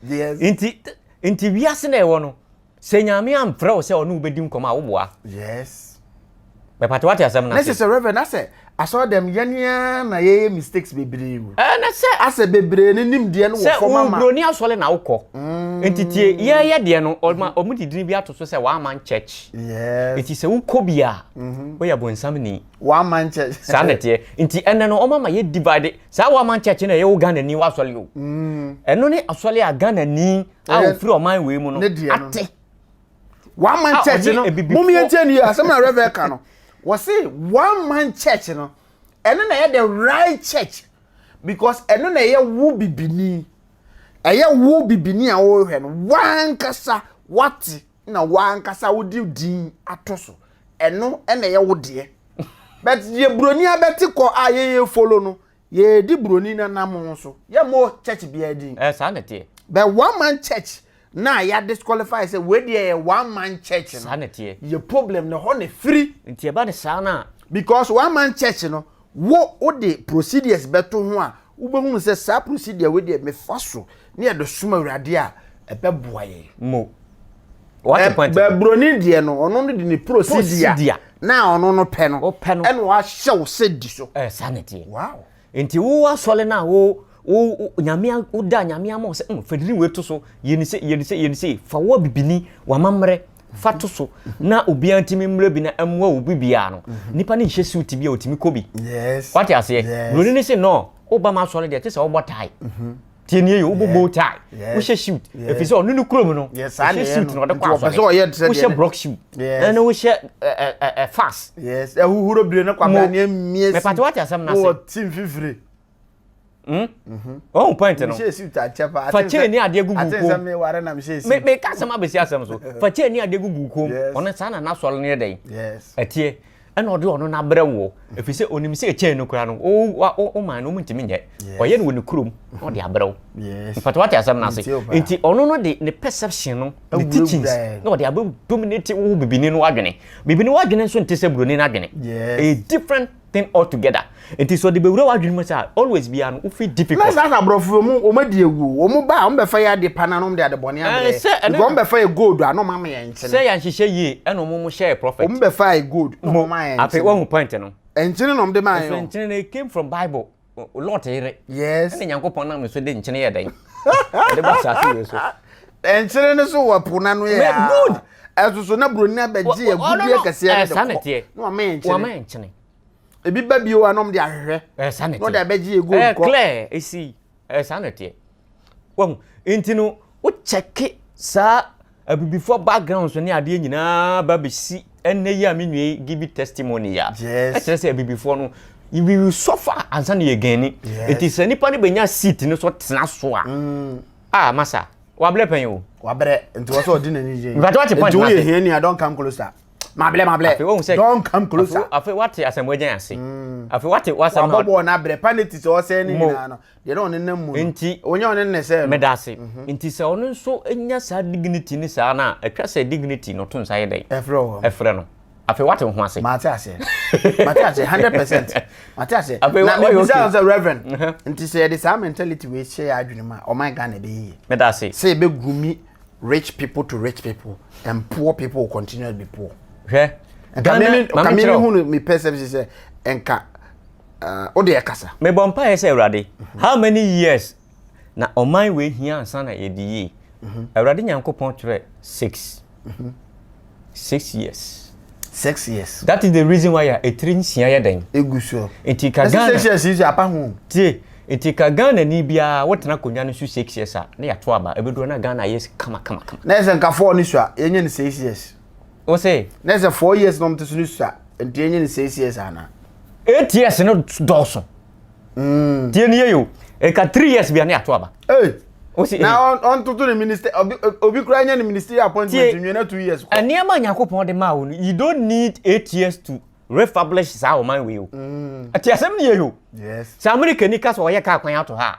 Yes. Inti wiase na ewo no. Se nyame amfra wo se ono ubedi nkoma wo boa. Yes. Me pati wati asem na. Necessary reverend I say I saw them yanya na ye mistakes bebre. Na se ase bebre ne nimde no wo forma ma. Se broni asole na wokọ. Entitie ye de no omudidini bi atoso se one man church. Yes. Enti se wukọ bia. We ya bonsam ni. One man church. Sanete. Enti enne no omama ye divide. Sa one man church na ye wo Ghana ni wasole o. Eno ne asole a Ghana ni a ofiri oman we mu no. Ate. One man church no. Mummy enti ni asem na reverend ka no. Was say one man church no. Eno na ye the right church because eno na ye wu bibini. Eye wu bibini a wo hwe no wan kasa wati na wan kasa wodi din atoso. Eno na ye wo de. But ye broni abeti ko ayeye follow no. Ye di broni na nam so. Ye mo church bia din. Sanete. But one man church na ya disqualify say we dey one man church no. Sanete. Ye problem no ho ne free. Nti e ba de sana Because one man church no wo the procedures beto ho a ubehunu say sa procedure we dey me faso na de suma urade a ebe boaye mo what the point be broni de no ono no de ni procedure na ono no pe no e no wa hyew se di so sanity wow enti wo asole na wo nyame uda nyame ama se fediri we to so yeni se fa wo bibini wa mamre fato so na obi antimi mra bi na amwa obi bia no nipa ne hye suit bia otimi kobi yes what you say broni ne say no obama asole de te say obo tie tieni ye obo tie wo hye suit if say onu krom no hye suit no de kwa so wo hye brock shoe na wo hye fast yes huhuro bire na kwa na mies me pati what you say na say wo tim fifire oh point no fa che ni ade gugu ko atensam me ware na me ka sama besi asem so fa che ni ade gugu ko ono sana na sole ne den yes atie ena ode ono na brɛ wo efi se onim se che no kura no o man no mutimi nye oye no woni kurom ode abrɛ wo yes fa what asem na se enti ono no de ne perception no ne teachings no ode abu dominate wo bibini no wadwene bibini wadwene so ntese broni na adwene a different thing altogether. It is so the bewura wadwin mo say always be an ufi difficult. Let's ask brofo mu o madi egu o mu ba o mbefa ya de pananom de bone ade. Go mbefa ya gold ano mama ya nchene. Say ya nhihye yi eno mu share prophet. O mbefa ya gold no mama ya nchene. Ape one point no. Nchene no mde man yo. Nchene came from Bible. Lot here. Yes. Ene Nyankopon na me so de nchene ye den. De ba sa fi so. Nchene no so wapuna no ya. Good. Esuso na broni abaji ya gudu ya kase ya de. No mama ya nchene. Wa man nchene. Ebi ba bi o anom de ahwehwe sanity no da beji ego ko clear esi sanity won intino wo check sa before background so ne ade nyina ba besi enne yi amenwe give testimony ya yes say before no you will suffer ansa ne yegani it is nipa ne benya seat no so tena so a masa wa ble pen o wa bre nti wo so odi na ni je but what point do you hear ni I don't come closer mable don't come closer afi what asemwejan ase afi what wasam na bobo na bre panity so say ni na no de no nenam mu nti onye one ne say medase nti se ono nso enya sa dignity ni sa na atwa sa dignity no to nsa ye den efre no afi what ho ase mate ase 100% mate ase na me say as a reverend nti say the same mentality we share adwene ma o my Ghana be yi medase say be gumi rich people to rich people and poor people will continue to be poor. Okay. Kamini hunu mi perception say enka ode yakasa. Me bompa ye say Awurade. How many years na oman we hia ansa na yediye? Awurade Nyankopon tire 6. 6 years. 6 years. That is the reason why a trin sia ye den. Eguso. Enti ka Ghana. 6 years is apa hu. Tie enti ka Ghana ni bia wotena konwa no su 6 years a na ya to aba ebedo na Ghana yes kama. Na ese nka 4 ni so a yenye ni 6 years. O say na ese 4 years no mtesu ni so a enti yenye ni 6 years ana. 8 years no doso. Tie ni yo e ka 3 years bia na ya to aba. O say na on to the minister obi kura nya ni ministry appointment nwe na 2 years. Aniama Nyankopon de ma wo you don't need 8 years to reestablish sa o man we o. Ati asem ni yo. Yes. Sa America ni ka so ye ka kwan ato ha.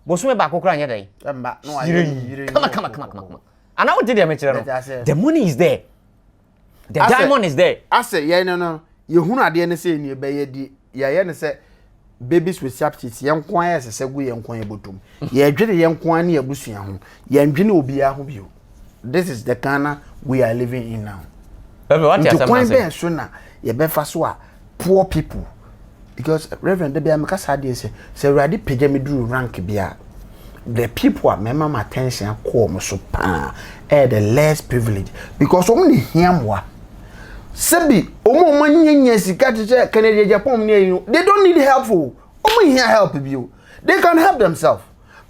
Bo so me ba kokura nya dai. Emba no ayi. Come. Ana what did you mention no? The money is there. The diamond is there. I say yeah no. Ye hunu ade ne say ni be ye di. Ye ne say babies with sharp teeth yen kwan ya sese gu yen kwan ebotum ye dwede yen kwan ne abusua ho yen dwene obi a ho bio. This is the Ghana we are living in now. What you kwan be so na ye be fa so a poor people, because Reverend Debbie ameka sade say ready page me do rank bia the people are member attention call me so pa the less privileged, because only him wa sebi omo manyanya sika teche Canada Japan near they don't need help for omo here help you, they can help themselves,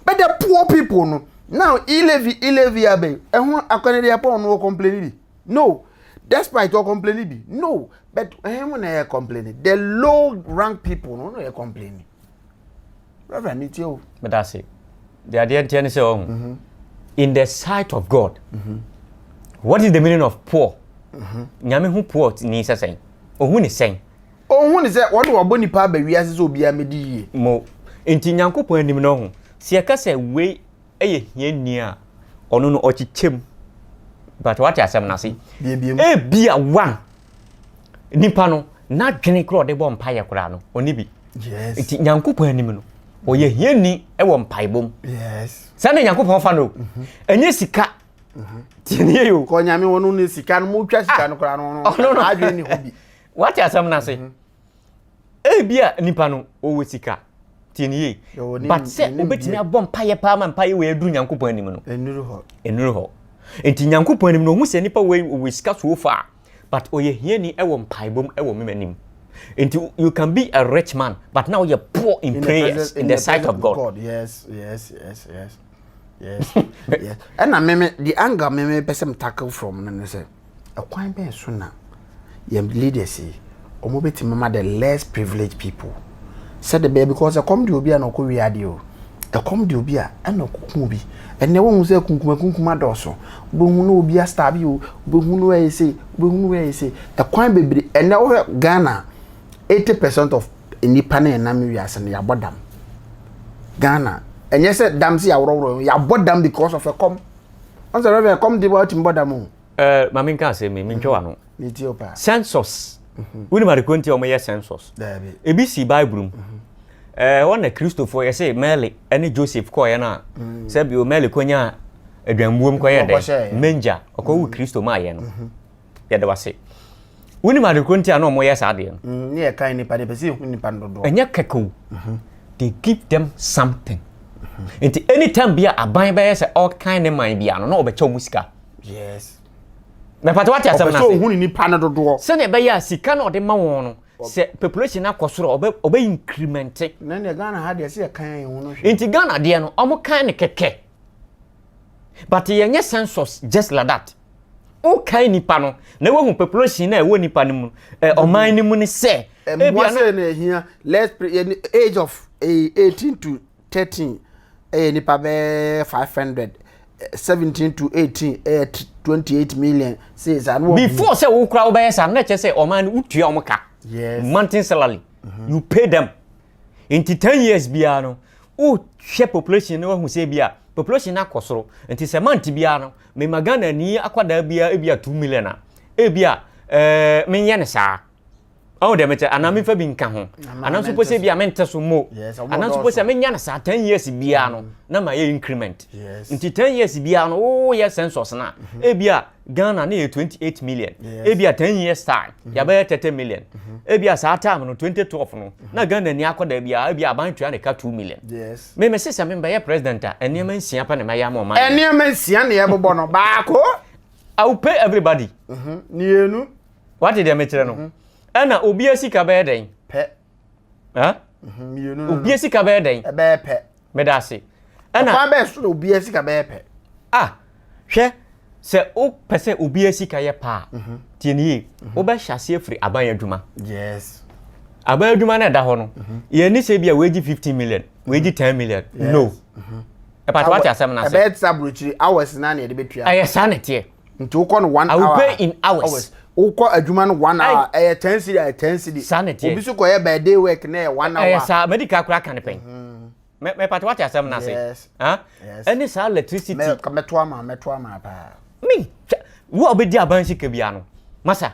but the poor people no now ilevi abe ehun Canada Japan no complain no, despite all complaining no, but ehun na complaining the low rank people no complaining. Reverend Nitio, but that's it. The idea is in the sight of God. What is the meaning of poor? Nyame who poor ni say. Ohun ni say. Ohun ni say what do aboni pa ba wiase so bia medi yie. Mo enti Nyankopon anim no ho. Se aka say we eye hiani a ono no ochichem. But what you asem na say? E bia one. Nipa no na dwene kro de bo mpaye kra no. Oni bi. Yes. Enti Nyankopon anim no. Oye hiani e wo mpaibom. Yes. Sane Nyankopon fa no. Enye sika. Tinie yo. Ko nyame wono ne sika no mo twa sika no kra no. Adwe ni hobi. What you asem na say? E bia nipa no owo sika. Tinie. But say obetimi abom mpaye pa ma mpaye we edu Nyankopon anim no. Enuru ho. Enti Nyankopon anim no hu se nipa we sika so fa. But oye hiani e wo mpaibom e wo memanim. And you can be a rich man, but now you're poor in prayers in the sight of God. Yes. Yes. And I remember the anger me person tackle from and say a quite be sooner. You leaders see or maybe mama the less privileged people. Said the baby because I come to be an okuri adio. I come to be an okubi. And no one will say kunkuma doso. Buhunu be a stab you, buhunu say, a quite baby and now Ghana. 80% of nipa na enam wiase na yabodam Ghana and yes dam si awro yabodam because of a com on the river come the about mbodam mama nka say me ntwa no Ethiopia census woni ma rekonti o me census ebi si bible wona Christopher yes say Mary ene Joseph ko ye na say bi o Mary konya adwambuom ko ye de menja okowu Christo ma ye no ye de wase woni ma rekonti ano mo yes ade no ne e kan ni pa de pese hu ni pa dodo enya keko they give them something and anytime bia aban ba yes all kind of mind bia no na obecha musika. Yes. Me pata what asem na so hu ni pa dodo se ne be ya sika na ode ma won no se population akosoro obe increment na ne Ghana ha de se kan hu no enti Ghana de no omo kan ne keke but yenye census just like that. Okay nipa no na we population na e wo nipa ni mu oman ni mu ni se e bia na here let's age of 18 to 13 nipa be 500 17 to 18 28 million says and before say wo kra wo be say na che say oman utua omka. Yes. Monthly salary you pay them into 10 years bia no o hwe population na wo say bia population na kosoro enti se month bia no me magana ni akwada bia e bia 2 million a e bia me nye ne saa o de mete anami fa bi nka ho anan so pose bia mente so mo anan so pose me nya ne saa 10 years bia no na ma ye increment enti 10 years bia no o ye census na e bia Ghana na 28 million e bia 10 years time ya ba 30 million e bia saa time no 2012 no na Ghana ni akwada bia e bia abantua ne ka 2 million. Yes. Me sesa me be president a enema nsia pa ne ma ya ma ma enema nsia ne ye bobo no baako I will pay everybody. Nienu what did they metre no ana obi asika be den pe ha mienu no obi asika be den e be pe me da se ana pa be so obi asika be pe hwe se o pese obi asika ye pa tieni o be hyase afri aban adwuma. Yes. Aban adwuma na da ho no ye ni se bia weji 15 million weji 10 million. No e pa what asem na se e be sabrochiri hours na na de betua aye sanete nti wo no 1 hour I will pay in hours. Uko adwuma no 1 hour 10 cedi sanity obi so ko ye by day work na 1 hour sa medical kura kan pen me pat what asem na say any sa electricity me meto ama pa me wo obedi aban sika bia no masa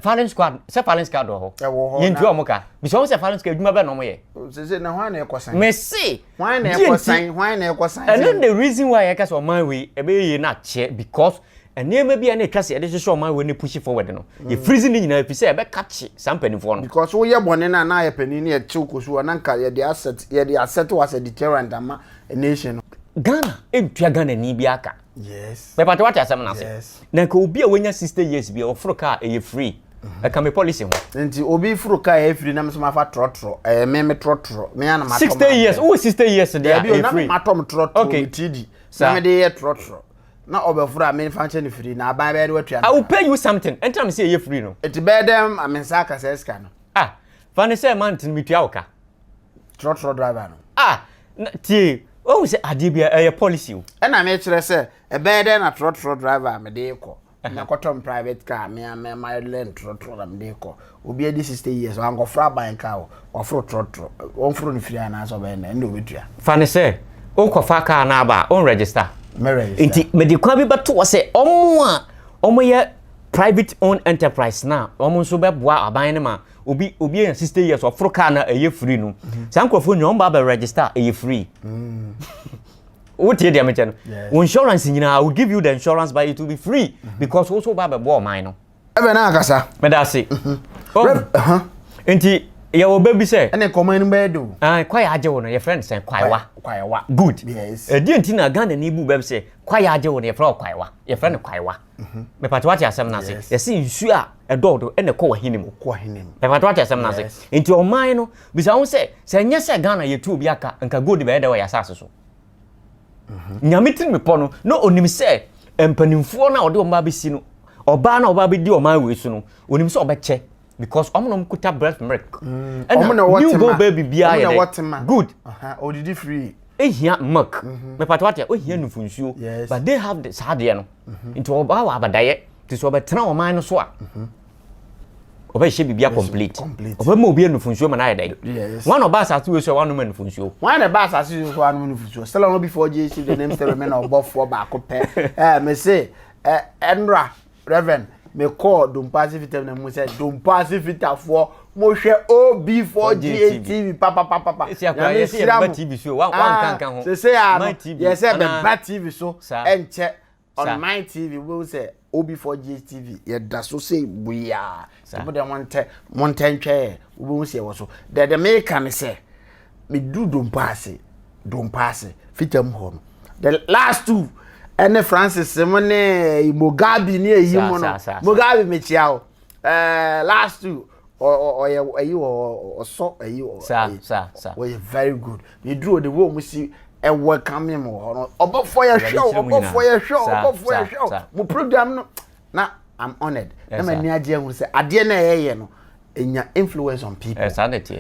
Fallen squad, se fallen squad ho. Yentu omoka. Bi so se fallen squad adwuma be no mo ye. Se na hwan na ekosan. Me say. Hwan na ekosan. And the reason why I cast on my way e be ye na che because enema bia na twase e de hwehwe on my way ne push forward no. Ye freezing ni nyina fi say e be catch some penifo no. Because wo ye bone na ye pani ne ye chiw kosu na nka ye the asset was a deterrent ama a nation. Ghana entua Ghana ni bi aka. Yes. Me pata what asem na say. Yes. Na ka obi a wenya 60 years bi ofro car e free. E ka me policy ho. Nti obi furu car e free na me so ma fa trotro. Me trotro. Me ana ma 60 years. Who 60 years there e free. Na ma tom trotro with TD. Na me dey trotro. Na obefuru a me fa nche free na aban be dey watua. I will pay you something. Enter me say e free no. It be dem amensa ka say ska no. Fane say man tin mitua oka. Trotro driver no. Tie oh say adibia a policy o. E na me kire say e be dem na trotro driver me dey ko. Na kotom private car me my lane trotro na me dey ko. Obi edi 60 years wan go fra bank car o fro trotro. On fro no free na so be na ndo betua. Fane say o ko fa car na ba on register. Me register. Inti me di kwa bi beto wo say omo ye private owned enterprise na omo nso be boa aban ne ma obi 60 years of fro car na eye free no. Sankrofo nyom ba register eye free. What you damage? Insurance I will give you the insurance, but it will be free because also Baba bought mine. Ebe na akasa. Me da say. Enti your baby say. And command bedu. Quite aje wono your friend say kwaiwa. Good. Yes. Di enti na Ghana ni bu baby say quite aje wono your friend kwaiwa. Your friend kwaiwa. Me patu what asem na say. You see nsu a edodo e na ko wahini mu. Ko wahini mu. Me patu what asem na say. Enti o man no bisa won say nya say Ghana ye tu obi aka nka good be da wa yasase so. Nyamitin me pono no onim se empanimfo na ode omba besi no oba na oba be di oma we su no onim se obeche because omno mkuta breast milk and you go baby bia ye good odidi free ehia milk me patwate ohia nufunsuo but they have the sade no into oba wa abadaye ti so obetena oman no so a oba she bibia complete oba mo obi nufunsuo ma na yedai one oba asatu we so one man nufunsuo one the bass as you one nufunsuo still no before JC the name still remain obofo ba ko pe me say enra reverend me call don passive na mo say don passive for mo hwe OB4G TV papa ya see ba TV so one kan ho say yes say ba TV so enche on my TV we say OB4G TV ye da so say buya so dey montentwe we say wo so the make can say me do don pass fitam ho no the last two and Francis Simone Mugabe ni eyi mo no Mugabe me chiao last two or you so sir we very good you drew the way we see e welcome him no obo for your show mo program no na I'm honored na me ni age ehun say ade na ye no enya influence on people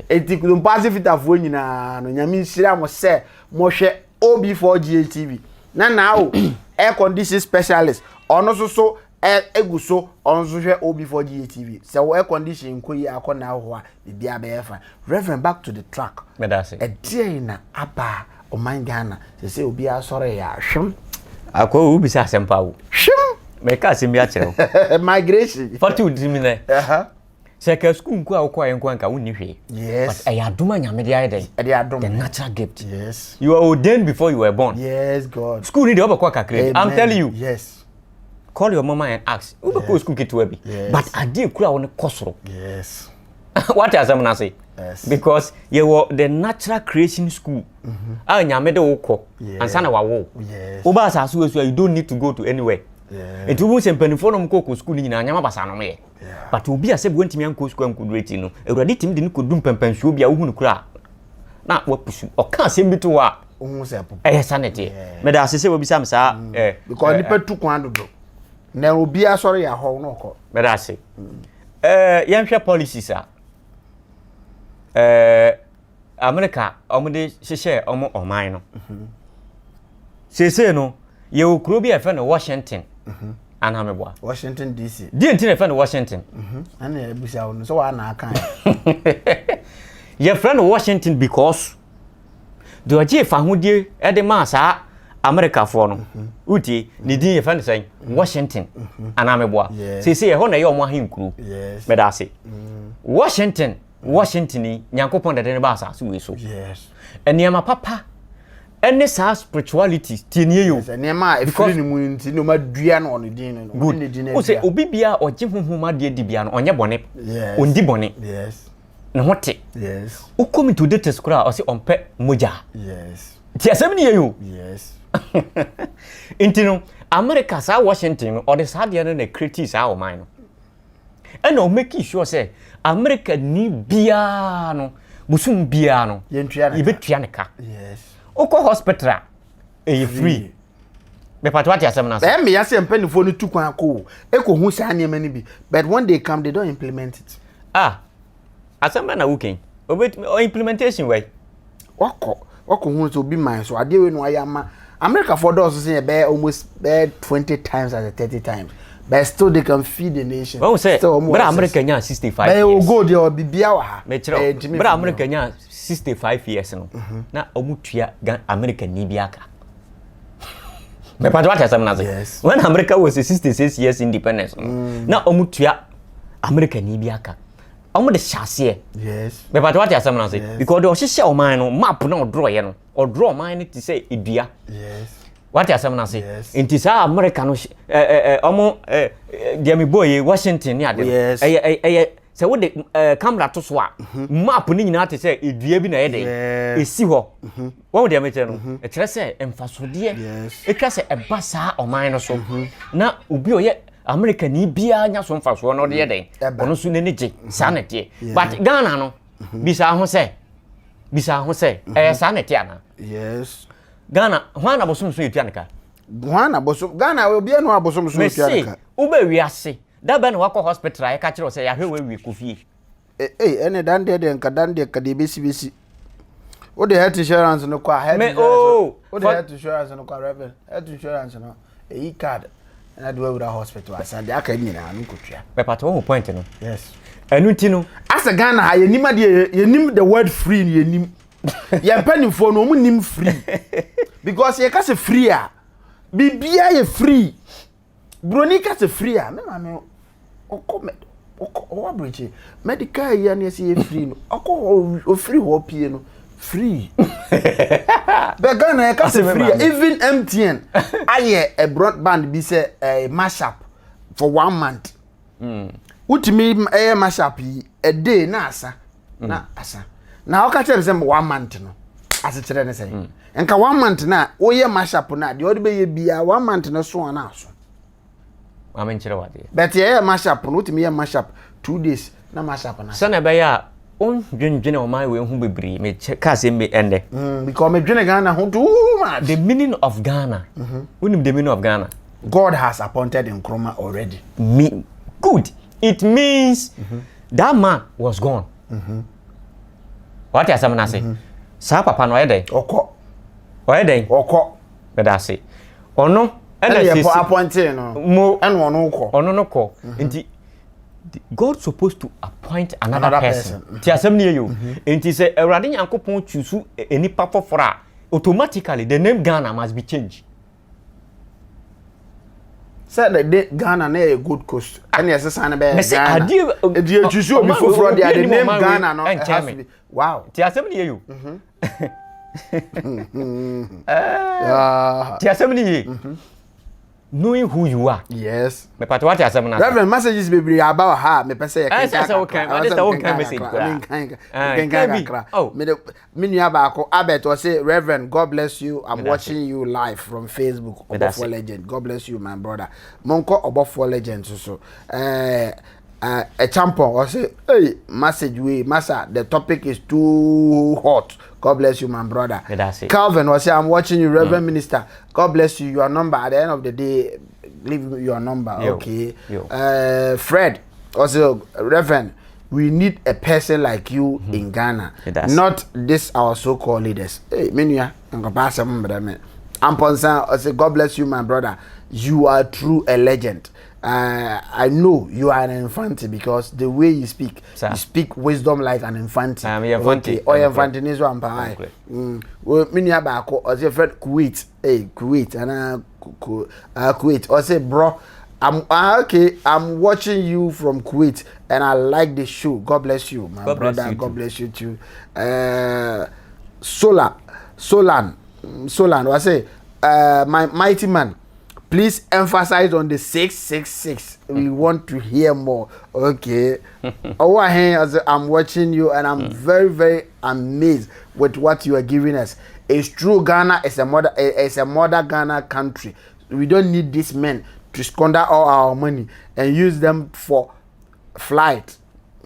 etikulum pacific afo nyina no nyame nsira mo say mo hwe OB4G TV na o air condition specialist ono so eguso onzo hwe OB4G TV say air condition nkoyi akona ho a bibia be yefa reverend back to the track me da say e die na aba o man Ghana say obi asore ya hwem akwa ubi sa sempa wo hwem me ka se mi a kire migration fatu dimi ne Seka school nko akwa enko anka wonni hwe. Yes. But ayaduma nyame de ayede. The natural gift. Yes. You were ordained before you were born. Yes, God. School need obekwa kakre. I'm telling you. Yes. Call your mama and ask. Obekwa school ketu abi. But ade kura won kosoro. Yes. What as am na say? Yes. Because you were the natural creation school. Ah nyame de woko. Ansa na wawo. Yes. Oba asaso esu you don't need to go to anywhere. Yeah. Etu bu sempanifo no mko school ni nyina nyama basa no me. But obi ase bu ntimi anko school ankudreti no. Ewurade tim de ne kodum pempansuo bia wo hunu kura. Na wapusu. Oka asem bi to wa. Ohun se apu. Sanity. Me da asese obi sam sa because nipa tu kwan dodo. Na obi asori ya ho no ko. Me da ase. Yanhwe policies a. America omde hyehyɛ omo oman no. Sese no ye okuro bi efe no Washington. Ana meboa. Washington DC. Di enti na efe no Washington. Ana ebusa wo so wa na aka. Ye friend Washington because the oje fa hodie e de ma sa America for no. Uti ni din ye fan say Washington anameboa. Say ho na ye omo ahenkuru. Yes. Medase. Washington ni nyankopon de ne ba asase we so. Yes. Eniema papa any sa spirituality tinie yo. Eniema e firi ni mu nti no madua no no din no. Ni din na. O say obi bia oje honhoma de bia no onye bone. Yes. Ondi bone. Yes. Na hote. Yes. O come to date skura o say onpe moja. Yes. Ti asem ni yo. Yes. Intino America sa Washington or the sadia no na create sa o man no. And o make sure say America ni bia no busum bia no ye betua ne ka. Yes. Oko hospital e free. Me pato ati asem na say. Me ya say mpanifo no tu kwan ko. Eko hu sa ne mani bi. But when they come they don't implement it. Asem na weekend. O implementation way. Wako hu so be man so ade we no ayama America for those say be almost 20 times as 30 times. But still they can feed the nation. Well say but America nya 65 years. But go there bibia wa ha. But America nya 65 years no. Na omutua America ni biaka. Me pato what asem na say. When America was 66 years independence. Na omutua America ni biaka. Omo de chassis. Yes. Me pato what asem na say because the ohihye o man no map na draw ye no. O draw man to say edua. Yes. What you say say? Inti sa America no omo dia me boy Washington ni ade. Yes. Say wo de camera to so a map ni nyina te say edua bi na ye de. Esi ho. Wo de me che no. E kire say emfasode. E kire say eba sa o man no so. Na obi o ye America ni bia nya so mfaso no de ye de. Ono so ne je sa na tie. But Ghana no bisa ho say sa na tie ana. Yes. Ghana, Juana bosom so yetianka. Juana bosom Ghana we bia no abosom so yetianka. Ube wiase. Da ba na wako hospital ya ka kire o say ya hwe we kofie. Ene dan de nka dan de ka de besi. O de health insurance no kwa health. O de health insurance no kwa revenue. Health insurance no e card. Na de we hospital asande aka nyina no kotua. Be pato ho point no. Yes. Enu ti no. Asa Ghana ha ye nima de ye nim the word free ye nim. Ye penifo no mu nim free. Because ye ka se free a bibia ye free. Broni ka se free a me ma me o bridge medical ye na se ye free no. O free ho pie no free. Be Ghana ye ka se free even MTN aye a broadband bi say mashup for 1 month. Utimi mashup a day na asa na asa. Na o ka tell them 1 month no. As it ne say. Enka 1 month na o ye mashup na de o de be ye bia 1 month no so na so. Amen kire wade. But ye mashup no utimi ye mashup 2 days na mashup na. Sana be ya on dwendwene o man we hu bebre me ka se me ende. Because me dwene Ghana ho too much. The meaning of Ghana. Unim the meaning of Ghana. God has appointed Nkrumah already. Good. It means that man was gone. What you say na say? Sa papa no yede. Oko. Oyede. Oko. Be da say. Ono and they appointed no. Mo and ono ko. Ono no ko. Nti God supposed to appoint another person. Ti asem ne you. Nti say Awurade Nyankopon choose enipa fofora automatically the name Ghana must be changed. Said the Ghana na a good coast. And yes san be Ghana. The choose obi foforo the name Ghana no it has to be. Wow. Ti asem ne you. Ti asem ne you. Knowing who you are. Yes. Me part what asem na. Reverend messages be about her me pese ya kan. Say okay. What is the one kind message? Oh, me nua ba ko Abet was say Reverend God bless you. I'm watching you live from Facebook. Obofo Legend. God bless you my brother. Monko Obofo Legend so. A champion or say hey message we massa the topic is too hot. God bless you my brother. Calvin was say I'm watching you Reverend Minister. God bless you your number at the end of the day leave your number. Okay. Fred also Reverend we need a person like you in Ghana. Not this our so-called leaders. Hey, menuya, and go pass some brother. Amponsan, I say, God bless you, my brother. You are true a legend. I know you are an infante because the way you speak, you speak wisdom like an infante. I'm infante. Or infante is one by. Well, many about or say friend Kuwait, Kuwait, and Kuwait. Or say, bro, I'm okay. I'm watching you from Kuwait, and I like the show. God bless you, my brother. God bless you too. Solan. I say, my mighty man. Please emphasize on the 666. We want to hear more. Okay. I'm watching you and I'm very, very amazed with what you are giving us. It's true, Ghana is a mother Ghana country. We don't need these men to squander all our money and use them for flight.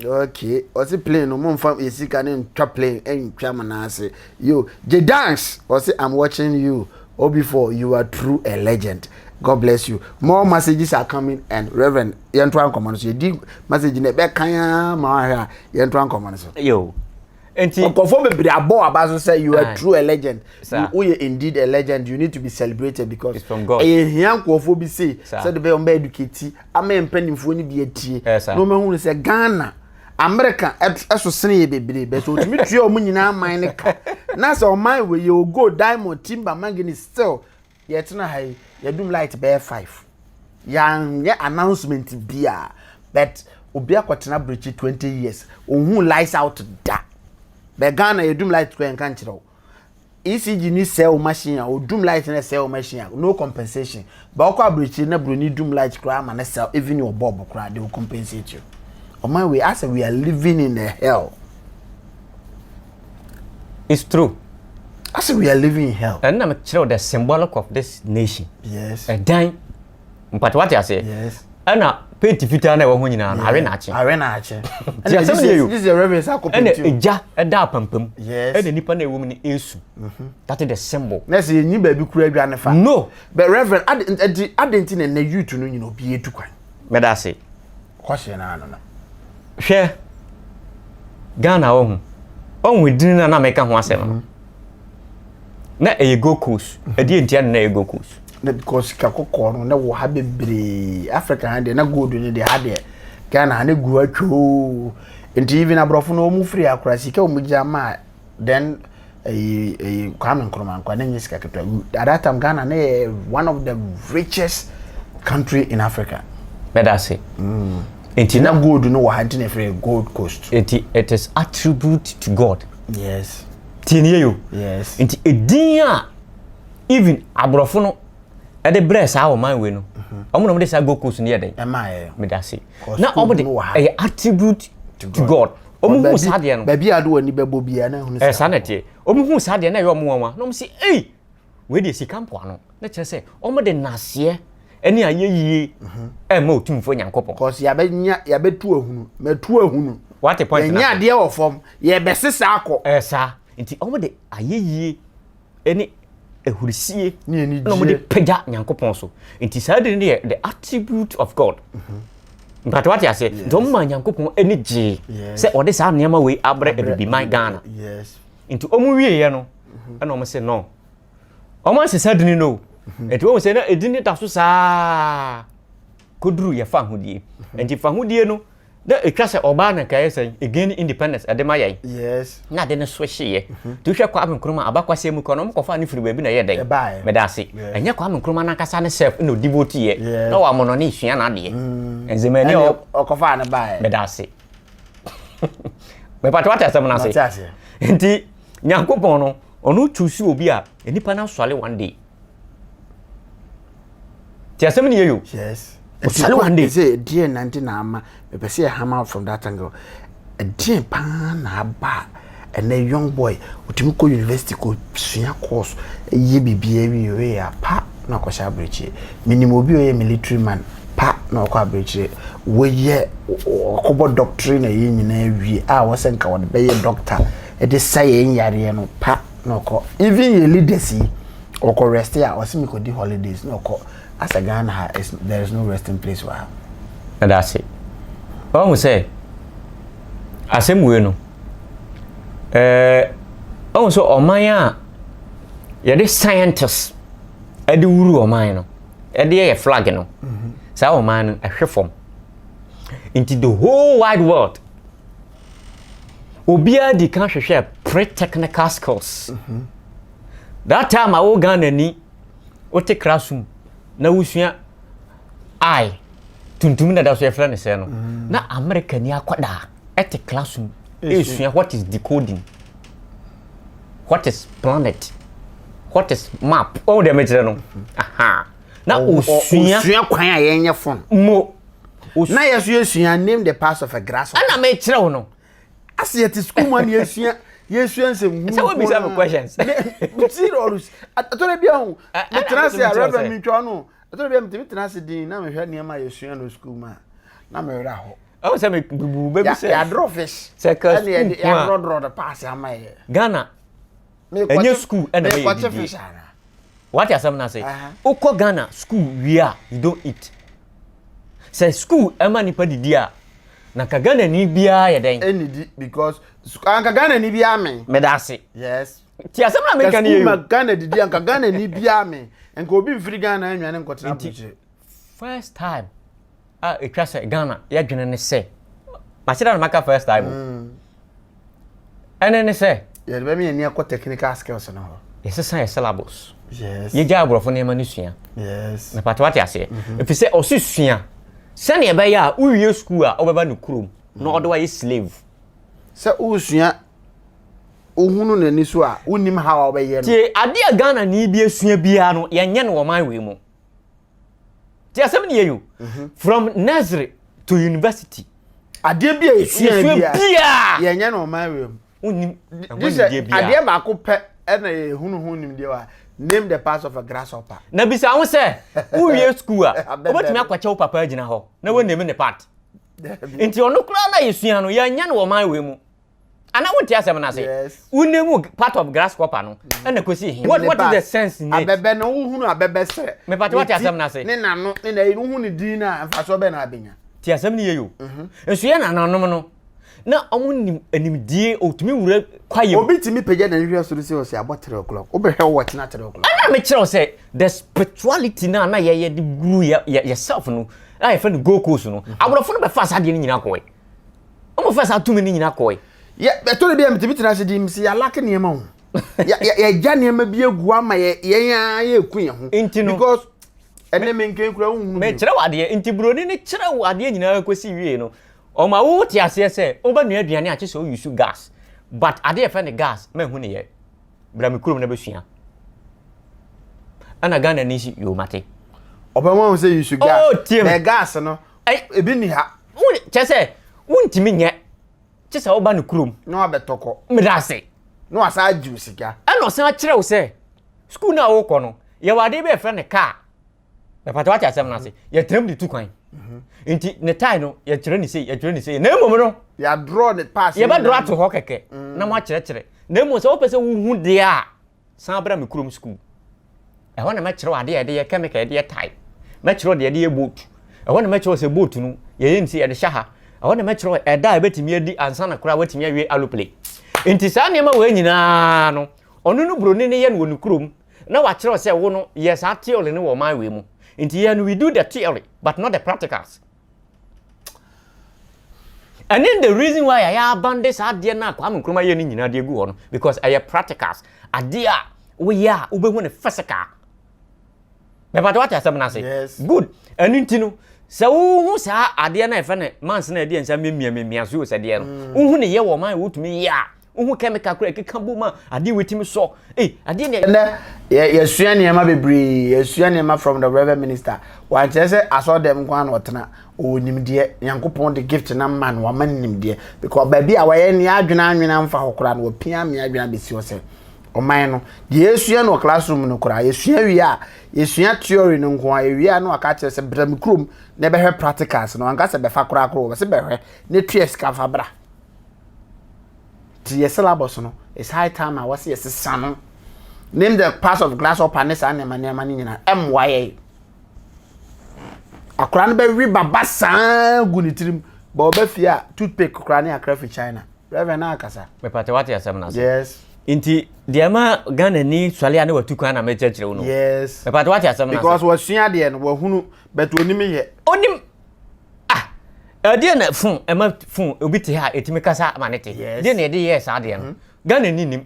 Okay. Also plane no more from AC can plane and chamanase. You the dance. Also I'm watching you. Or before you are true a legend. God bless you. More messages are coming and Reverend Yentwan Commons. You did message in a back Kaya Yentwan Commons. Yo. And conform about say you are true a legend. You are indeed a legend. You need to be celebrated because it's from God. A young Kofobi say the be on educated. I may impending for any be a tea. No man who say Ghana. America eso sene bebre but so to me trio mu nyina man ka na so man we you go diamond timber manganese still yet na high you do light bear 5 yan announcement bia but obi akwatena bridge 20 years ohun lights out da be Ghana you do light ko enka nchiro ECG ni sell machine o doom light na sell machine no compensation but okwa bridge na bro ni doom light kra ma na sell even your bulb kra they will compensate you. On my way, I say we are living in a hell. It's true. I say we are living in hell. And I'm sure the symbolic of this nation. Yes. A dime. But what I say? Yes. And I pay to fit on a woman in an arena. This is a reverence. And a ja a da pum. Yes. And the Nippon woman is. That is the symbol. Let's see, you baby create grand. No. But Reverend, I didn't know you to know, be too kind. But I say, question, I don't know. Share Ghana on we didn't na make ho asem na e go coast e di entia na e go coast because kakoko no na wo ha bebre Africa hand na gold ni de ha de Ghana na gu atwo enti even abrofo no mu free akura sika mu jama then Kwame Nkrumah kwa na nyisika ketwa at that time Ghana na one of the richest country in Africa. But I say It na gold no wa hunting for Gold Coast. It is attribute to God. Yes. Tinie you. Yes. It edin even abrofo no e de bless our man we no. Omo no de say Gold Coast near dey. Me da say. Na omo de attribute to God. Omo hu sa de no. Ba bia do ani bebo bia na hu sa. Na tie. Omo hu sa de na ye omo wanwa. Na omo say, "Hey, we dey sika mpo ano." Na kire say, omo de nase eni ayeyi ma otumfo nyankopon cause ya be tu ahunu metu ahunu what the point na nya de wo fom ye be sesa akọ sa nti omo de ayeyi eni ehurisie na omo de pega nyankopon so nti sa de the attribute of God but what you say don't man nyankopon eni je say ode sa niam we abre ebibi man Ghana yes nti omo wie ye no na omo say no omo say sa de no et wo say na edini ta so saa koduru ye fa hodie enti fa hodie no da etwa se oba na kai say again independence ade ma yai yes na de ne so hye tu hwe kwa Nkrumah abakwase mu kono mko fa ne firi baabi na ye den me da se enye kwa Nkrumah na kasa ne self no devote ye na wa mono ne hia na de enzemani okofa na bae me da se me patwa ta sem na se enti nyankopon no onu choose obi a enipa na swale one day. Yes. So one day say dear 19 ama me say hammer from that angle. A dear pan na ba and a young boy utimi ko university ko sua course ye bibia we ya pa na ko sha bridge minimum obi o military man pa na ko bridge we ye okobo doctrine ye nyina wi a wo senka wo be ye doctor e de say en yare no pa na ko even ye leaders or ko rest ya o simi ko di holidays na ko as a Ghana, there is no resting place. Wow. And that's it. What we say? Asem we no. Also, Omaya, you're the scientists. edi wuru oman no edi ye flag no sa oman no ehwe fom into the whole wide world obia di kan hwehwe pre-technical skills that time I Ghana ni wote classroom na wusua I tuntum na da so yefra ne se no na America ni akwada at classroom esua what is decoding, what is planet, what is map, all the material no aha na osua kwan a yenye fon mo na yesua name the parts of a grass ana me kire wo no as yet school man yesua nsem so we be some questions serious atore bia ho me transe a reverend mi twa no atore bia me transe din na me hwa niam a yesua no school ma na me wra ho oh say me baby say ya draw fish second ya draw the pass am my Ghana enye school and me fish what you say na say ukọ Ghana school wia you don't eat say school ema nipa didi a na ka Ghana ni bia ye den enidi because anka Ghana ni bia me medase yes ti asem na me kan ye you Ghana didi anka Ghana ni bia me enka obi mfiri Ghana anwane nkotena buche first time etwa say Ghana ya dwene ne say ma chira na maka first time ene ne say ye be me ni akọ technical skills na ho yes say syllabus yes ye ja abrofo ne ma ni sua yes na patwa ti ase efi say osusua sani ebe ya uwie school a obeba no krom na odo wa slave se usua ohunu nani so a unim ha wa obeye no tie ade a Ghana ni bi asua bia no ye nye no wo man we mu tie asem ne yeyo from nursery to university ade bia esua bia ye nye no man we mu unim ade ba ko pe na ye hunu nim de wa name the parts of a grasshopper na bisa won say uwie school a obetumi akwache wo papa agina ho na wo name ne part enti ono kura na yesua no ya nya no wo man we mu ana wonti asem na say unemu part of grasshopper no na kosi hin what is the sense in it abebe no hunu abebe se me part what asem na say ne na no ne na hunu din na mfaso be na abenya ti asem ne yeyo enso ye na nanom no na omunim animdie otumi wura kwaye obi timi pege na nhwe so se o se about 3 o'clock obehwe watch na 3 o'clock ana me kire say the spirituality na ye de guru yourself no I find go course no abrofo no be fast ade ni nyina koy o fast atumi ni nyina koy ye beto de timi tira se di msi ya lake niema ho ya ja niema bi egu ama ye eku ye ho because ene menken kura hu me kire wade nti broni ni kire wade nyina kosi wie no o ma wo ti ase se o ba nua aduane a kye o use gas but ade efe ne gas me hu ne ye bra me kurom na besua ana Ghana ni shi yo mate oba won say use gas the gas no ebi ni ha kye se wuntimi nye kye se o ba ne kurom no abetoko me da se no asa ju sika ana o san kire o se school na wo ko no ye wade be efe ne car me pata wati asem na se ye trem di tu kwan inti ne tai no ye kire ni sei na emom no ya draw the pass ye ba draw to ho keke na mo kire na emom se wo pese wo hu de a san bra me kurom school e ho na me kire wade ye chemical ye tai me kire de ye boat e ho na me kire se boat no ye nsi ye de shaha e ho na me kire e da betimi adi ansa na kura watimi awie aluple inti sa ne ma we nyina no onu no broni ne ye no wonu kurom na wa kire se wo no ye sa theory ne wo man we mu inti ye no we do the theory but not the practicals. And then the reason why I abandon this idea na kwa mkroma ye ni nyina de gu ho no because I have practicals idea we are ube hu ne physical me but what asem na say yes good and intino se wo hu sa ade na efe ne mans na ade nsa memia so se de no wo hu ne ye wo man wo tumi ya wo hu chemical kra ke kambu ma ade wetimi so ade ne ye sua ne ma bebre ye sua ne ma from the reverend minister wan chese aso dem kwan na otena onimde yankopon the gift na man wa man nimde because baby a waye ne adwena mfa hokora na opia me adwena besi o se o man no ye sua no classroom no kora ye sua wi a ye sua theory no nko a wi a no aka chese se bram krom na be hwe practicals no anka se be fa kora kora se be hwe ne ties ka fa bra ti syllabus no it's high time I was yes sano name the parts of glass or panes and manema nyina MYA akra no be wi baba san gu ni tirim ba obafia toothpick kra ne akra fi China reverend na akasa me pate what asem na yes Inti diama Ghana ni swale ane watu kwa na mechechire uno. Yes. Me patu wati asem na. Because we sua de no we hunu but we nimi ye. Onim de na fun ema fun obi te ha etimi kasa manete. De na de yes ade no. Ghana ni nim.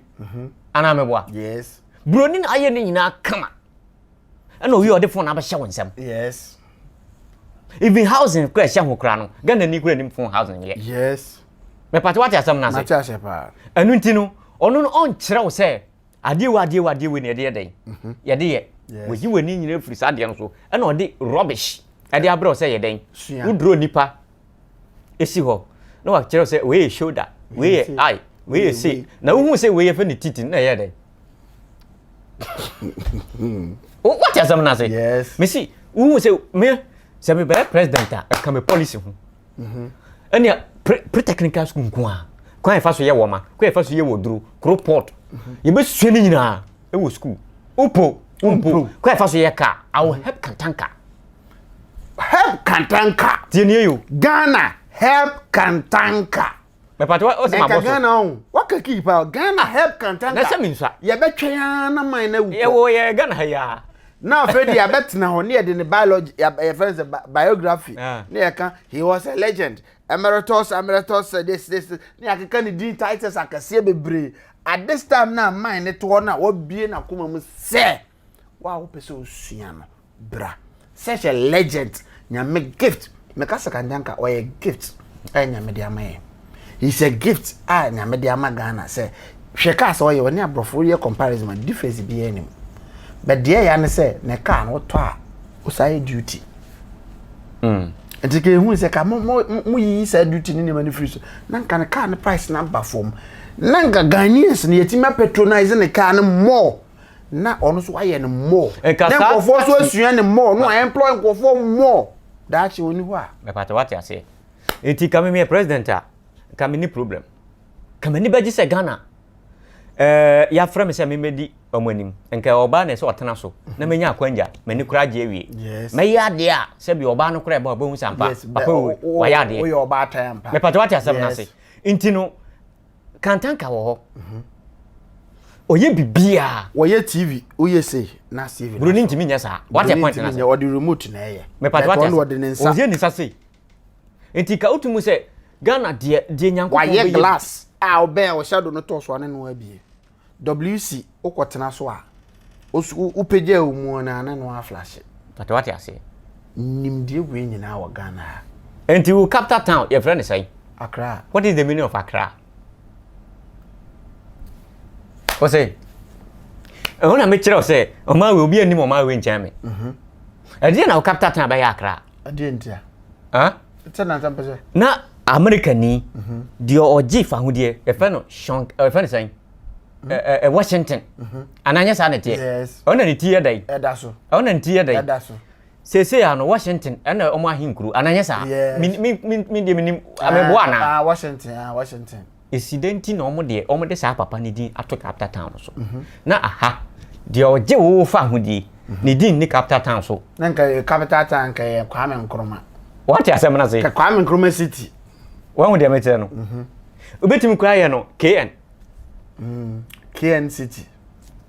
Ana meboa. Yes. Broni na aye ni nyina kama. Ana oyi ode fun na ba hye wonsam. Yes. Even housing kwa hye ho kra no. Ghana ni kura nim fun housing ye. Yes. Me patu wati asem na se. Macha shepa. Anu nti no ono no on kire wo se ade we ne de den. Ye de ye. We yi wani nyina firi sa de no so. Ana ode rubbish. Ade abro se ye den. Udro nipa esi ho. Na wa kire wo se we shoulder, we eye, we see. Na wo hu se we ye fa ni titi na ye den. What you na say? Yes. Me see, who say me say me be president a come policy ho. Any pre-technical school kwa. Kwa fa so ye wo ma, kwa fa so ye wo duru, kro port. Ye be sue ni nyina e wo school. Umpo. Kwa fa so ye ka, I will help Kantanka. Help Kantanka. Tie ni you. Ghana help Kantanka. Me patu o se ma boss. Ghana on. What ka keep Ghana help Kantanka. Na se minsa. Ye be twa na man na wu. Ye wo ye Ghana ya. Now Freddy I bet na ho ne de biology friends biography. Ne ka he was a legend. Emeritus this ne akeka ne din titles akase bebre. At this time na man ne to na wo bie na koma mu se. Wa wo pese osua no bra. Such a legend. Nyame gift. Me ka Kantanka or a gift. Nyame de amaye. It's a gift. Nyame de ama Ghana say. Hweka so ye woni abrofo ye comparison difference bi enim. But dear ya say ne car no to a usai duty. Entike hu se ka mo yi say duty ni ma ni free so. Na nka ne car ne price na ba form. Na nka Ghanaians ne yetima patronize ne car ne more. Na ono so aye ne more. Na nkofo so asua ne more no employ nkofo more. That you woni ho a. Me pata what you say. Enti kame me president a kame ni problem. Kame ni beji se Ghana. Ya fra me se me medi omanim. Enka oba na se otena so. Na menya akwanja, me ni kura je wie. Me ya de a se bi oba no kura ba hu sampa. Papa wa ya de. We oba time pa. Me pata what you say na se. Enti no Kantanka wo ho. Oye bibia. Oye TV, oye say na TV. Bro ni ntimi nya sa. What your point na say? Or the remote na ye. Me pata what you say? Oye ni sa say. Enti ka utumu se Ghana de nyanko wa ye glass a obe o shadow no to so ane no abie WC okotena so a upeje umu na no a flash but what you say nimdie we nyina wa Ghana enti wo capital town your friend say Accra. What is the meaning of Accra? O say ona me kire o say o ma we obi anim o ma we nchame e dey na capital town ba ya Accra ade ntia na America ni the oji fa hu de e fa no shonk e fa no say Washington ananya sa na tie yes ona ni tie dai da so ona ni tie dai da so se ya no Washington na omo ahinkuru ananya sa mi de minim amebo ana Washington incident na omo de sa papa ni din ato capital town so na aha the oji wo fa hu de ni din ni capital town so na nka capital town ka Kwame Nkrumah. What you say na say? Kwame Nkrumah City. One with the meter no. Obetimi kwa ye no KN. KN City.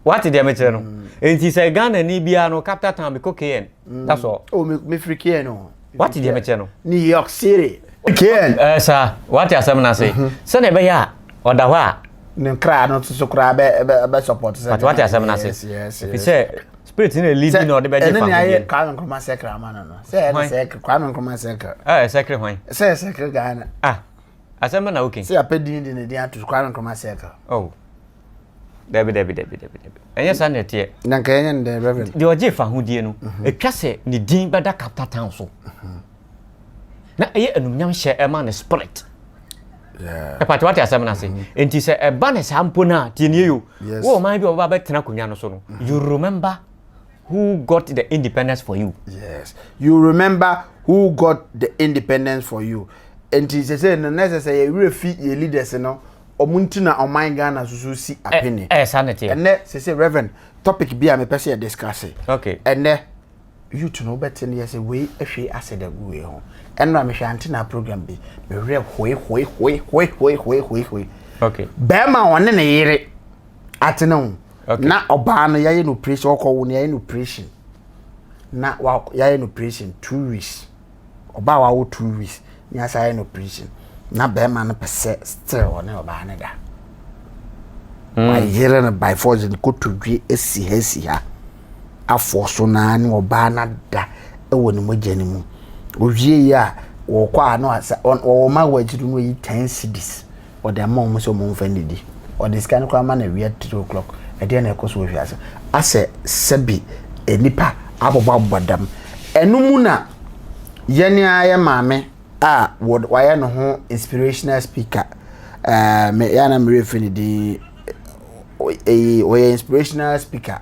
What the meter no? Enti say Ghana ni bia no capital town be ko KN. That's all. Oh me free KN no. What the meter no? New York City. KN. Sir, what you say na say? So na be ya oda ho a ne kra no so kra be support say. But what you say na say? Yes. If say spirit in a leading or the be different. And then Kwame Nkrumah secret man no. Say Kwame Nkrumah secret. Secret why? Say secret Ghana. Asema na okay. Say apedin din dey to Kwame Nkrumah secret. Oh. Debi. Enya sa na tie. Na nka enya the reverend. The oje fa hodie no. Etwa se ni din beda capital town so. Na eye enumnyam hye e ma ne spirit. Yeah. But what you say na say? Enti se e ba ne sampo na tie ne yo. Wo man bi oba betena konwa no so no. You remember who got the independence for you? Yes. You remember who got the independence for you. And it say no necessary we refi your leaders no omunti na oman Ghana so si apene. Sanity. And say reverend topic bi a me pese discuss. Okay. And you to know better yes we ehwe ased agu ho. And na me hwe antina program bi me re hoi. Okay. Bema won ne yire atena na oba no yaye no operation okwo no yaye no operation na wa yaye no operation 2 weeks oba wa wo 2 weeks ni asa yaye no operation na be ma no pese still one oba ne da wa yere no by force ni ko to dwe esi ha afo so na ni oba na da ewo ni mogya ni mu owie ya wo kwa no asa wo ma wa jiru no yi 10 cedis o de ma mo so mo mfa ndidi o de scan kwa ma na wi at 2 o'clock e de na ekoso wi ase sebi enipa abobadam enumu na yene aye maame a wa ye no ho inspirational speaker me ya na me refi di o inspirational speaker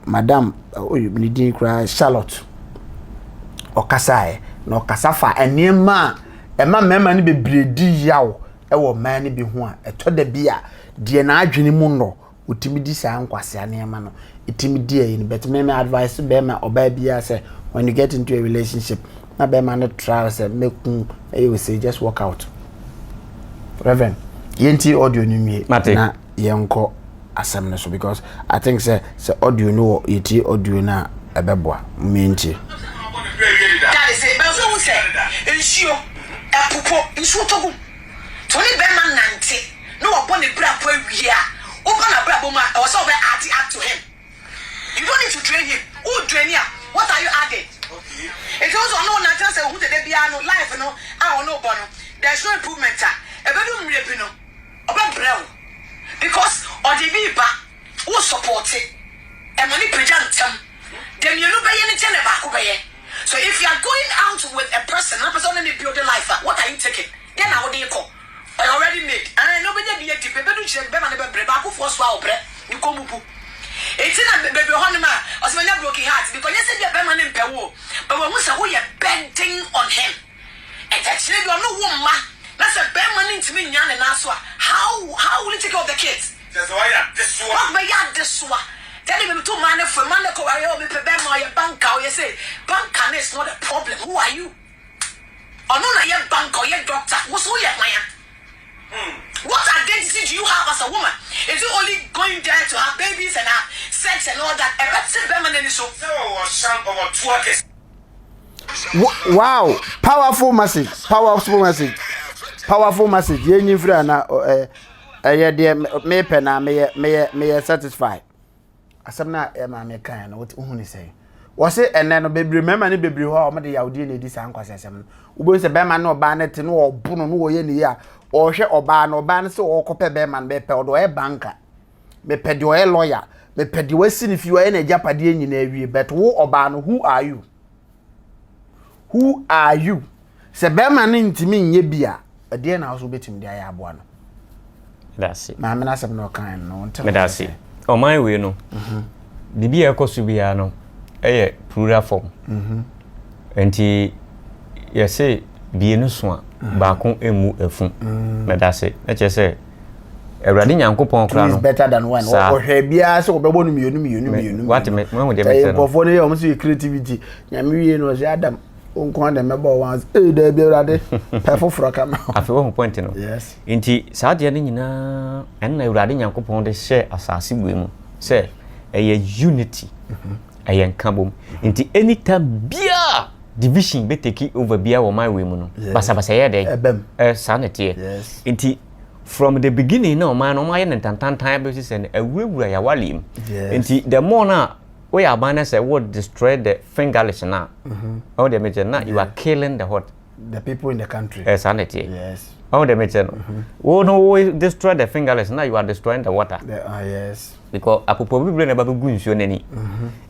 madam ni din kra Charlotte okasae no kasafa enema ema mema ni bebredi yawo ewo man ni bi ho a etoda bi a de na adwene mu no otimi di sa nkwase anema no etimi di ayi but me advice be ma oba bia say when you get into a relationship na be ma no try say make you say just walk out. Reverend yenti audio ni mi na yenko asem no so because I think say audio no yeti audio na ebeboa menti that is it. But so say ensure epupo nsu togu to ni be man nante no obo ne bra po awia obo na bra bo ma o so be act to him. You don't need to train him. Who train him? What are you adding? Okay. It also no na just say who the be no life no I no bono. There's no improvement. E be do mrepi no. Oba bra because odibi ba who support it. E money prejantem. Dem you no be any tell ba ko be. So if you are going out with a person only build a life, what are you taking? Then how do you call? I already made. And nobody be a tip. Baby, you should be man. Baby, back for swallow bread. You come up. It's not baby honeyman. As when you're broken heart because you said you're man in Peru. But when we say we are bending on him, and actually you are no woman. That's a bad man into me, Yan and Aswa. How will you take care of the kids? That's why this one. What may I this one? Tell him to man for man ko ayo me pe be my banker you say banker is not a problem. Who are you? Oh no na your banker your doctor. What's who you man? What identity do you have as a woman? Is it only going there to have babies and have sex and all that? A better permanent so. Wow, powerful message. Powerful message. Yenyi free na me pe na me satisfied. Asem na ma me kan na what uhuni say wo se ene no bebre mema ne bebre ho o me de yawde na edi san kwase asem no ubo se be ma na oba na te no obu no wo ye ne ya o hwe oba na oba na se o kope be ma be pe o do e banka me pe de o e lawyer me pe de wasi ne fi o e na japade enyi na awie but wo oba no who are you se be ma na ntimi nye bia e de na so betim de aya abo no that's it ma me na asem no kan no me that's it. Oh my way no. Bibi ekosu bia no eye plural form. Enti ye say bienu so a ba kon emu efun. Me da say na che say Ewrade Nyankopon kra no. Is better than one. O hwe bia say obebo no mienu. What me when we dey say no. Before dey o say creativity. Nyame wie no say Adam onkon dem mebo once da bi Ewrade perfofro ka ma. Afi wo point no. Yes. Enti saa de ne nyina en na Ewrade Nyankopon de share asase buemu say eye unity. Eye nkabom. Enti anytime bia division be take over bia wo my way mu no. Basa ye dey. Sanity. Yes. Enti from the beginning no man no my ntantantan be say awurawura ya walim. Enti the more na we are banner say what destroy the fingerless now. Oh the measure now you are killing the people in the country. Sanity. Yes. Oh the measure. Oh no we destroy the fingerless now you are destroying the water. Yes. Because apopo bibire na babu nsuo nani.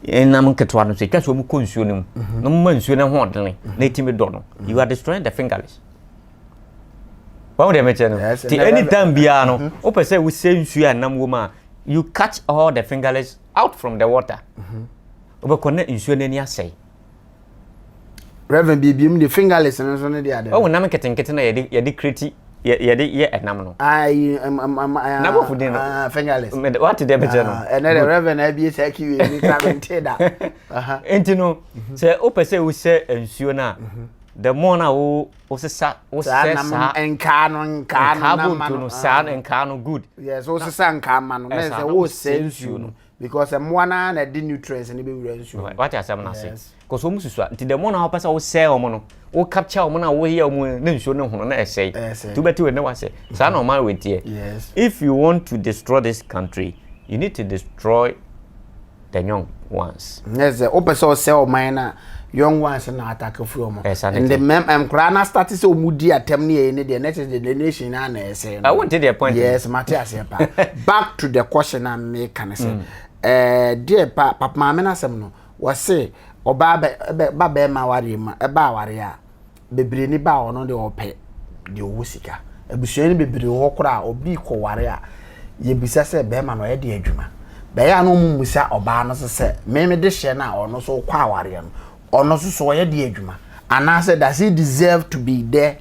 Enam ketwa no se twa mu ko nsuo nem. No ma nsuo na ho odene na etimi do no. You are destroying the fingerless. Why they mention anytime bia no o pese we say nsuo anam wo ma you catch all the fingerless out from the water. Obe connect nsuo nani asai. Reverend BBM the fingerless no so ne dey ade. Oh nam ketenkete na ye de create ye enam no. Na bo fudin no. Fingerless. What did they mention? And the Reverend abi say ki we ni come tell that. Enti no say o pese we say nsuo na the more na wo se sa enka no sa enka no good. Yes, wo se sa enka ma no na say wo sensu no because mwana na the nutrients ni be wura nsu. What you asem na say? Because wo mususu nti the more na wo pesa wo sell omo no wo capture omo na wo here omo na nsuo no hono na essay. To beti we na wa say. Sa na man with here. Yes. If you want to destroy this country, you need to destroy the young ones. Yes, o pesa o sell mine young ones na attack from and the krana start say omudi atem ne ne the next the nation na na say. I want to the point. Yes, Matthias back to the question I make can say dear papa mama na asem no was say oba ba ma ware ma e ba ware a bebre ni ba ono de ope de owusika abusua ni bebre ho kora obi ko ware a ye bisa se be ma no ye de adwuma be ya no mu musa oba no se me de hye na ono so kwa ware no ono so ye de adwuma and I said does he deserve to be there?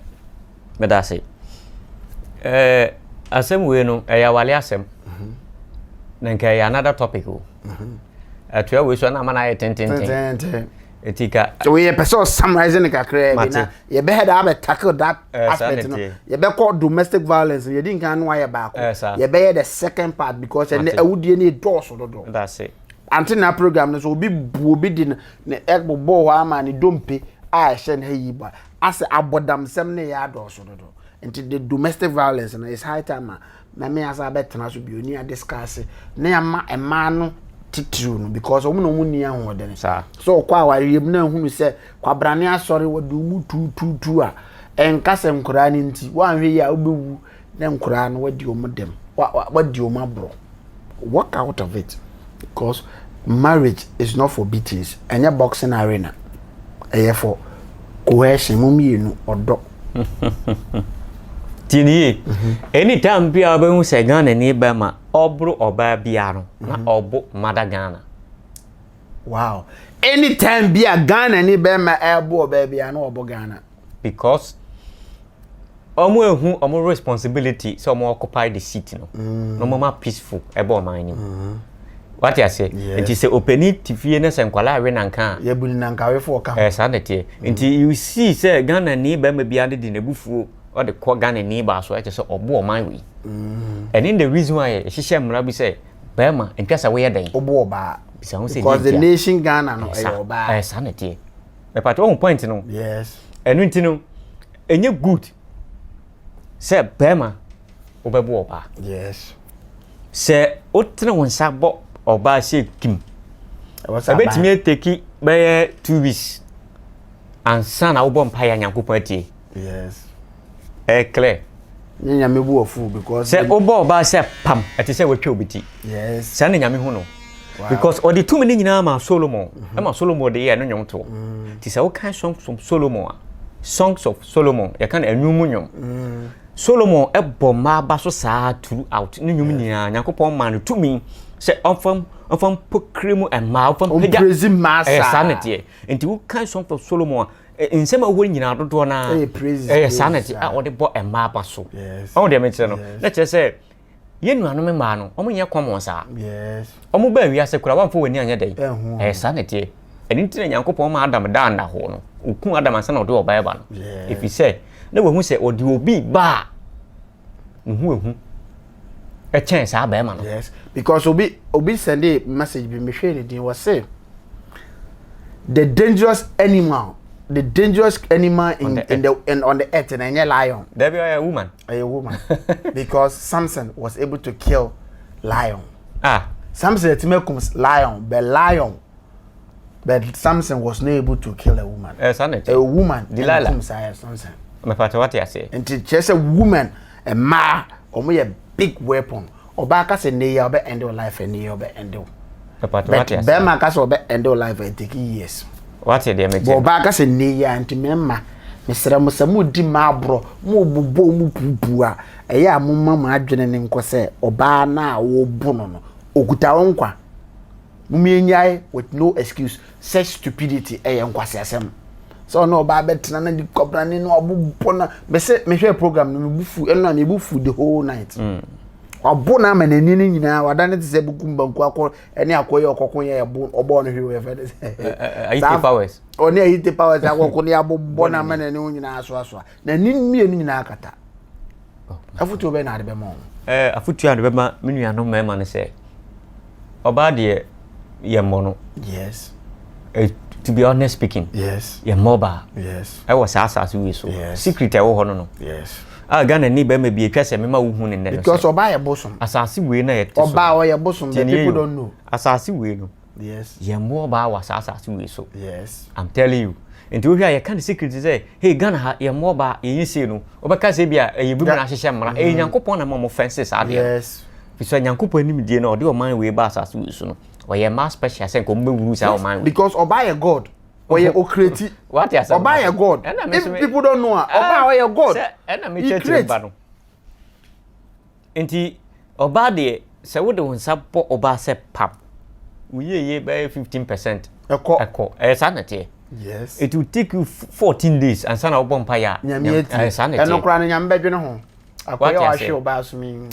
Me da say asem we no e ya wale asem na nke ya another topic o atwa we so na ma na ye ten etika we person summarizing the kakra na ye be head have tackle that aspect no ye be call domestic violence ye din kan no aye back ye be the second part because e awudie ni doors do that's it antina program no so obi din ne egbobo wa ama ni dompe a hye na yi ba as abodam sem ne ya doors do into the domestic violence and it's high time na me as abetena so bi oni a discuss na ya ma ema no titru no because omo no munni ahoden so kwa aware mu na hunu se kwa brane asori wadu mu tu a enkase nkura ni nti wanhwe ya obewu na nkura no wadi omo dem wadi omo abro work out of it because marriage is not for beatings enya boxing arena for coercion mu mienu odo tini anytime bia ba hu se Ghana ni ba ma obro oba bia no na obo mada Ghana. Wow. Anytime bia Ghana ni ba ma ebo oba bia no obo Ghana because omo ehu omo responsibility so omo occupy the seat no no more peaceful ebo man ni what you say it is openi tifie na senkwala we nanka ya buni nanka we for ka sanete nti you see say Ghana ni ba ma bia de nebufuo or the Ghana neighbor so I just obo man we and in the reason why hihye mra bi say Bema and pesa we den obo ba because the nation Ghana no e oba sanity me part one point no yes enu nti no enye good say Bema obebo oba yes say otene wonsa bo oba say kim abetimi eteki be 2 weeks and sana obo mpaya nyankopon atie yes clear nyame bu ofu because say obo oba say pam ati say we twa obiti yes say na nyame hu no because all the two many nyina ma Solomon ma Solomon de ye no nyom to ti say we kan songs of Solomon ya kan enwum nyom Solomon ebo ma ba so saa throughout no nyom nyina nyakopon ma no tumi say ofam pokremu and ma ofam praise master sanity enti we kan songs of Solomon in some way nyina dodo na sanity a ode bo ema ba so on de mention no let us say yenu anu me ma no omo nye kwam sa yes omo ba wi ase kura wanfo wani anya dai sanity eni ntine nyankopon ma Adam da na ho no okun Adam ansa na ode oba eba no if you say na we hu say ode obi ba hu e chen sa ba ema no yes because obi send a message be me share the was say the dangerous animal in on the earth and a lion. There be a woman. A woman. Because Samson was able to kill lion. Samson lion, but Samson was not able to kill a woman. A woman. Delilah. Samson. My father, what you say? And just a woman, a ma, or a big weapon. Or back as a near be end of life and near be end of. But Bema cas or be end of life and take years. What you dey make? Bo baga se ne ya ntimemma mesra mo samu di mabro mo bubo mu pupua eya amoma ma adwene ne nkose oba na wo bu no okuta wonkwa mumienyae with no excuse such stupidity eya nkwase asem so no oba betena na di kobra ne no obubo na me se me hwe program no me bufu eno na me bufu the whole night Obo na ma nani ni nyina wadane te se bukum banku akọ ene akoye okokon ye obo no hwe fe Ayite powers. Oni ayite powers akọkọ ni abobọ na ma nani nyina aso na ni mmienu nyina akata. Afutu be na ade be mo. Afutu ade be ma menua no mema ne se. Oba de ye mono. Yes. To be honest speaking. Yes. Ye moba. Yes. I was asase we so. Secret e wo ho no. Yes. Ghana ni be ma bi etwa se mema wo hu ne no. Because oba ye bosom. Asase we na ye te so. Oba o ye bosom, the people don't know. Asase we no. Yes. Ye moba wa asase we so. Yes. I'm telling you. Nti wo hwa ye kan secret say, hey Ghana ha ye moba ye yise no. Obeka se bia ye bi na hyehye mmara. Nyankopon na mo fences ade. Yes. Fiso Nyankopon anim die na ode o man we ba asase we so no. Oye mass special say ko mbewuru sa o man. Because oba ye God. Oye o create. What you say? Oba ye God. If people don't know, oba oye God. Na me church ba no. Nti oba de se wo de wonsa po oba se pap. We ye by 15%. Eko. Sanete. Yes. It will take you 14 days and sana obo mpa ya. Sanete. Eno kra na nyam bedwe ho. Akoye wa hwe oba so mi.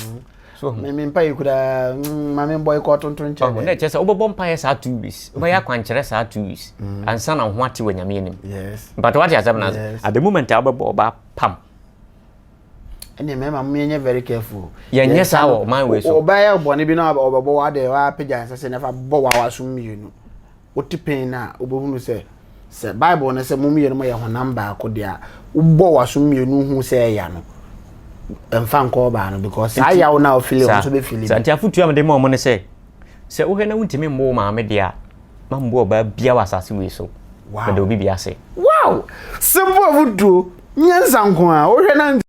So me mpa yikuda mame boy ko tonton che. Na che se obo mpa ya sa 2 weeks. Oba ya kwankere sa 2 weeks. And sana ho ate wa nyame anim. Yes. But what you say na at the moment obo oba pam. Ene me ma me very careful. Yenye sa wo man we so. Oba ya bone bi na obo wa de wa pagya nsa se nefa bo wa wasum mienu. Otipen na obohunu se Bible na se mumienu mo ye honam ba akodia ubo wasum mienu hu se ya no. Emfa nko ba no because I ya na ofile so be feel. Santi afutu am de mo ne se wo he na wuntimi mbo ma me dia ma mbo oba bia wasase we so. Wow. But obi bia se. Wow. Simple afutu nyansa nko a wo he na